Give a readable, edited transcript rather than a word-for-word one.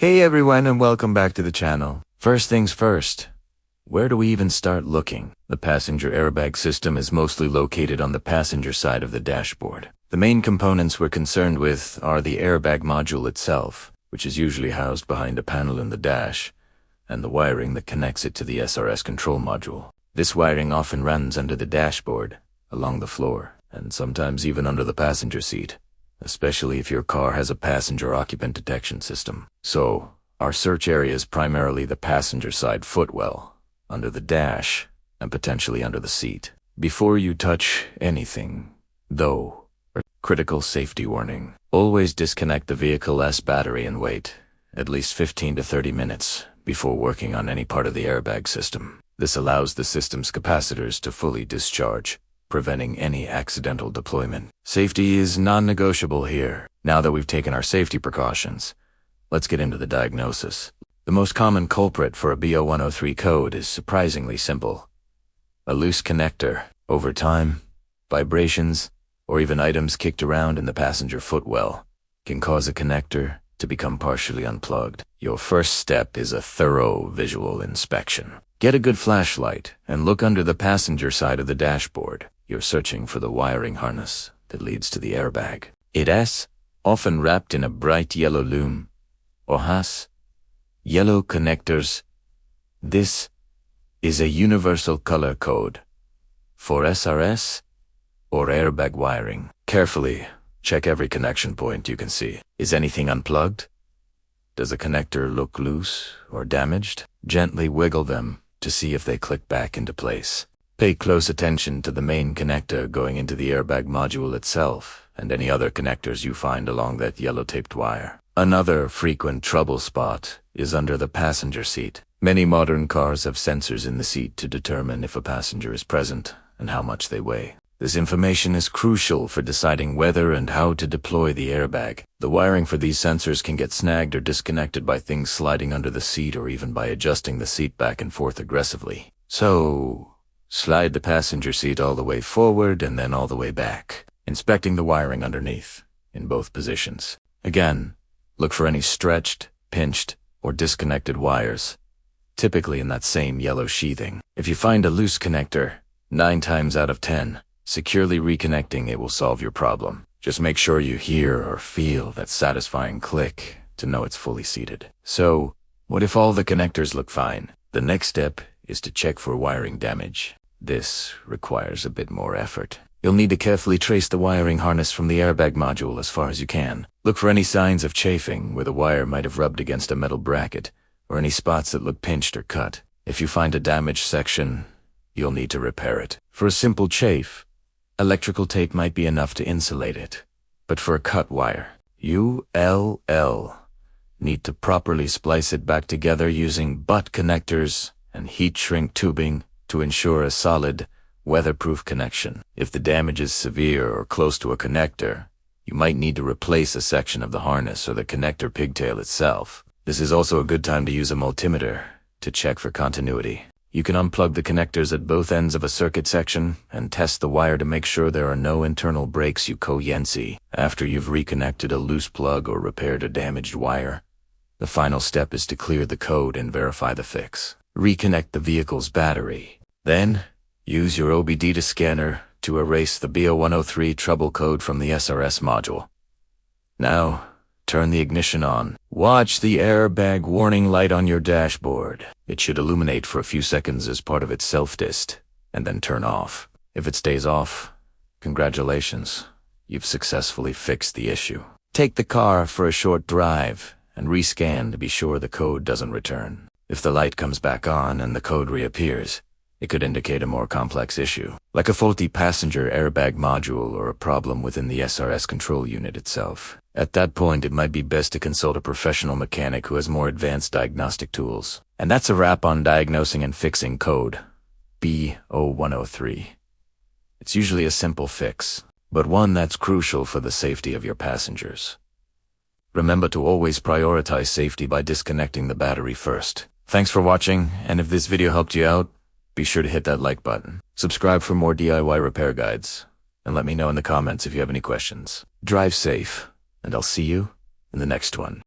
Hey everyone, and welcome back to the channel. First things first, where do we even start looking? The passenger airbag system is mostly located on the passenger side of the dashboard. The main components we're concerned with are the airbag module itself, which is usually housed behind a panel in the dash, and the wiring that connects it to the SRS control module. This wiring often runs under the dashboard, along the floor, and sometimes even under the passenger seat, especially if your car has a passenger occupant detection system. So, our search area is primarily the passenger side footwell, under the dash, and potentially under the seat. Before you touch anything, though, a critical safety warning. Always disconnect the vehicle S battery and wait at least 15 to 30 minutes before working on any part of the airbag system. This allows the system's capacitors to fully discharge, preventing any accidental deployment. Safety is non-negotiable here. Now that we've taken our safety precautions, let's get into the diagnosis. The most common culprit for a B0103 code is surprisingly simple. A loose connector. Over time, vibrations, or even items kicked around in the passenger footwell can cause a connector to become partially unplugged. Your first step is a thorough visual inspection. Get a good flashlight and look under the passenger side of the dashboard. You're searching for the wiring harness that leads to the airbag. It is often wrapped in a bright yellow loom, or has yellow connectors. This is a universal color code for SRS or airbag wiring. Carefully check every connection point you can see. Is anything unplugged? Does a connector look loose or damaged? Gently wiggle them to see if they click back into place. Pay close attention to the main connector going into the airbag module itself and any other connectors you find along that yellow-taped wire. Another frequent trouble spot is under the passenger seat. Many modern cars have sensors in the seat to determine if a passenger is present and how much they weigh. This information is crucial for deciding whether and how to deploy the airbag. The wiring for these sensors can get snagged or disconnected by things sliding under the seat or even by adjusting the seat back and forth aggressively. So, slide the passenger seat all the way forward and then all the way back, inspecting the wiring underneath, in both positions. Again, look for any stretched, pinched, or disconnected wires, typically in that same yellow sheathing. If you find a loose connector, 9 times out of 10, securely reconnecting it will solve your problem. Just make sure you hear or feel that satisfying click to know it's fully seated. So, what if all the connectors look fine? The next step is to check for wiring damage. This requires a bit more effort. You'll need to carefully trace the wiring harness from the airbag module as far as you can. Look for any signs of chafing where the wire might have rubbed against a metal bracket, or any spots that look pinched or cut. If you find a damaged section, you'll need to repair it. For a simple chafe, electrical tape might be enough to insulate it. But for a cut wire, you'll need to properly splice it back together using butt connectors and heat shrink tubing to ensure a solid, weatherproof connection. If the damage is severe or close to a connector, you might need to replace a section of the harness or the connector pigtail itself. This is also a good time to use a multimeter to check for continuity. You can unplug the connectors at both ends of a circuit section and test the wire to make sure there are no internal breaks you see. After you've reconnected a loose plug or repaired a damaged wire, the final step is to clear the code and verify the fix. Reconnect the vehicle's battery. Then, use your OBD scanner to erase the B0103 trouble code from the SRS module. Now, turn the ignition on. Watch the airbag warning light on your dashboard. It should illuminate for a few seconds as part of its self-dist, and then turn off. If it stays off, congratulations, you've successfully fixed the issue. Take the car for a short drive and rescan to be sure the code doesn't return. If the light comes back on and the code reappears, it could indicate a more complex issue, like a faulty passenger airbag module or a problem within the SRS control unit itself. At that point, it might be best to consult a professional mechanic who has more advanced diagnostic tools. And that's a wrap on diagnosing and fixing code B0103. It's usually a simple fix, but one that's crucial for the safety of your passengers. Remember to always prioritize safety by disconnecting the battery first. Thanks for watching, and if this video helped you out, be sure to hit that like button. Subscribe for more DIY repair guides, and let me know in the comments if you have any questions. Drive safe, and I'll see you in the next one.